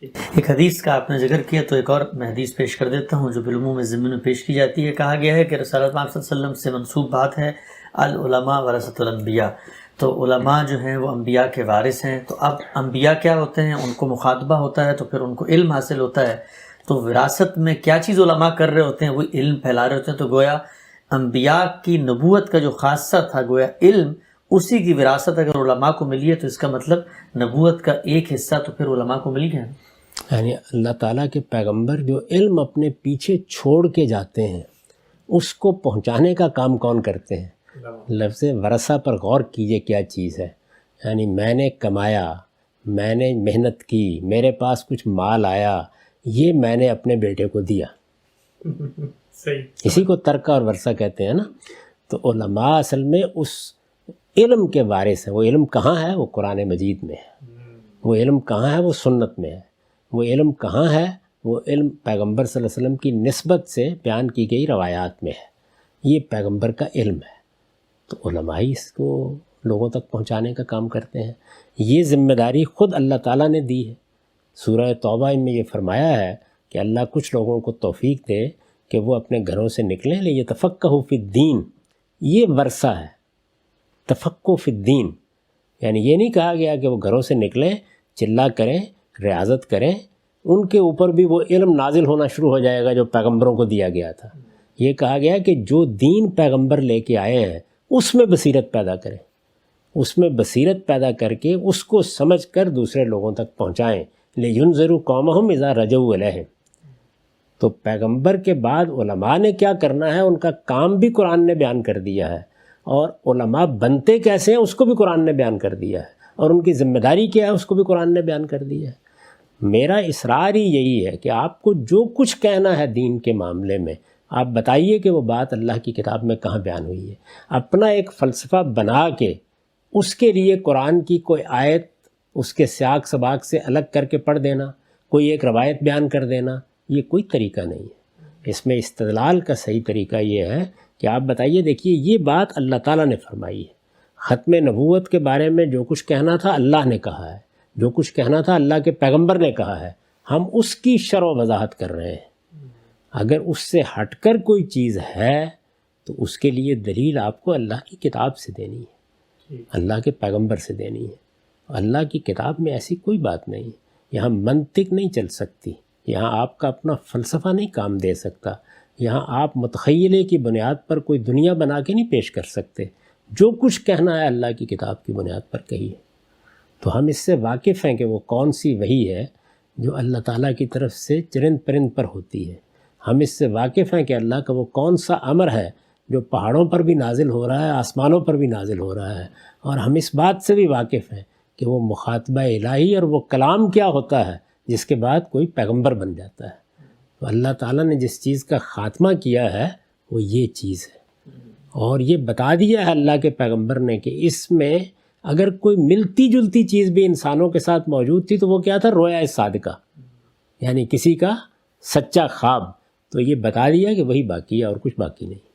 ایک حدیث کا آپ نے ذکر کیا تو ایک اور میں حدیث پیش کر دیتا ہوں جو بالعموم ضمن میں پیش کی جاتی ہے۔ کہا گیا ہے کہ رسالت پاک صلی اللہ علیہ وسلم سے منسوب بات ہے، العلماء ورثۃ الانبیاء، تو علماء جو ہیں وہ انبیاء کے وارث ہیں۔ تو اب انبیاء کیا ہوتے ہیں؟ ان کو مخاطبہ ہوتا ہے تو پھر ان کو علم حاصل ہوتا ہے، تو وراثت میں کیا چیز علماء کر رہے ہوتے ہیں؟ وہ علم پھیلا رہے ہوتے ہیں۔ تو گویا انبیاء کی نبوت کا جو خاصہ تھا، گویا علم، اسی کی وراثت اگر علماء کو ملی ہے تو اس کا مطلب نبوت کا ایک حصہ تو پھر علماء کو مل گیا۔ یعنی اللہ تعالیٰ کے پیغمبر جو علم اپنے پیچھے چھوڑ کے جاتے ہیں اس کو پہنچانے کا کام کون کرتے ہیں؟ لفظ ورثہ پر غور کیجئے کیا چیز ہے۔ یعنی میں نے کمایا، میں نے محنت کی، میرے پاس کچھ مال آیا، یہ میں نے اپنے بیٹے کو دیا، اسی کو ترکہ اور ورثہ کہتے ہیں نا۔ تو علماء اصل میں اس علم کے وارث ہیں۔ وہ علم کہاں ہے؟ وہ قرآن مجید میں ہے۔ وہ علم کہاں ہے؟ وہ سنت میں ہے۔ وہ علم کہاں ہے؟ وہ علم پیغمبر صلی اللہ علیہ وسلم کی نسبت سے بیان کی گئی روایات میں ہے۔ یہ پیغمبر کا علم ہے، تو علماء ہی اس کو لوگوں تک پہنچانے کا کام کرتے ہیں۔ یہ ذمہ داری خود اللہ تعالیٰ نے دی ہے۔ سورہ توبہ میں یہ فرمایا ہے کہ اللہ کچھ لوگوں کو توفیق دے کہ وہ اپنے گھروں سے نکلیں لیتفقہوا فی الدین۔ یہ ورثہ ہے، تفقہ فی الدین، یعنی یہ نہیں کہا گیا کہ وہ گھروں سے نکلیں، چلا کریں، ریاضت کریں، ان کے اوپر بھی وہ علم نازل ہونا شروع ہو جائے گا جو پیغمبروں کو دیا گیا تھا۔ یہ کہا گیا کہ جو دین پیغمبر لے کے آئے ہیں اس میں بصیرت پیدا کریں، اس میں بصیرت پیدا کر کے اس کو سمجھ کر دوسرے لوگوں تک پہنچائیں۔ لِيُنذِرُوا قَوْمَهُمْ إِذَا رَجَعُوا إِلَيْهِمْ۔ تو پیغمبر کے بعد علماء نے کیا کرنا ہے، ان کا کام بھی قرآن نے بیان کر دیا ہے، اور علماء بنتے کیسے ہیں اس کو بھی قرآن نے بیان کر دیا ہے، اور ان کی ذمہ داری کیا ہے اس کو بھی قرآن نے بیان کر دیا ہے۔ میرا اصرار ہی یہی ہے کہ آپ کو جو کچھ کہنا ہے دین کے معاملے میں، آپ بتائیے کہ وہ بات اللہ کی کتاب میں کہاں بیان ہوئی ہے۔ اپنا ایک فلسفہ بنا کے اس کے لیے قرآن کی کوئی آیت اس کے سیاق سباق سے الگ کر کے پڑھ دینا، کوئی ایک روایت بیان کر دینا، یہ کوئی طریقہ نہیں ہے۔ اس میں استدلال کا صحیح طریقہ یہ ہے کہ آپ بتائیے، دیکھیے یہ بات اللہ تعالیٰ نے فرمائی ہے۔ ختم نبوت کے بارے میں جو کچھ کہنا تھا اللہ نے کہا ہے، جو کچھ کہنا تھا اللہ کے پیغمبر نے کہا ہے، ہم اس کی شرح و وضاحت کر رہے ہیں۔ اگر اس سے ہٹ کر کوئی چیز ہے تو اس کے لیے دلیل آپ کو اللہ کی کتاب سے دینی ہے، اللہ کے پیغمبر سے دینی ہے۔ اللہ کی کتاب میں ایسی کوئی بات نہیں ہے۔ یہاں منطق نہیں چل سکتی، یہاں آپ کا اپنا فلسفہ نہیں کام دے سکتا، یہاں آپ متخیلے کی بنیاد پر کوئی دنیا بنا کے نہیں پیش کر سکتے۔ جو کچھ کہنا ہے اللہ کی کتاب کی بنیاد پر کہیے۔ تو ہم اس سے واقف ہیں کہ وہ کون سی وحی ہے جو اللہ تعالیٰ کی طرف سے چرند پرند پر ہوتی ہے۔ ہم اس سے واقف ہیں کہ اللہ کا وہ کون سا امر ہے جو پہاڑوں پر بھی نازل ہو رہا ہے، آسمانوں پر بھی نازل ہو رہا ہے، اور ہم اس بات سے بھی واقف ہیں کہ وہ مخاطبہ الہی اور وہ کلام کیا ہوتا ہے جس کے بعد کوئی پیغمبر بن جاتا ہے۔ تو اللہ تعالیٰ نے جس چیز کا خاتمہ کیا ہے وہ یہ چیز ہے، اور یہ بتا دیا ہے اللہ کے پیغمبر نے کہ اس میں اگر کوئی ملتی جلتی چیز بھی انسانوں کے ساتھ موجود تھی تو وہ کیا تھا؟ رویا صادقہ، یعنی کسی کا سچا خواب۔ تو یہ بتا دیا کہ وہی باقی ہے اور کچھ باقی نہیں۔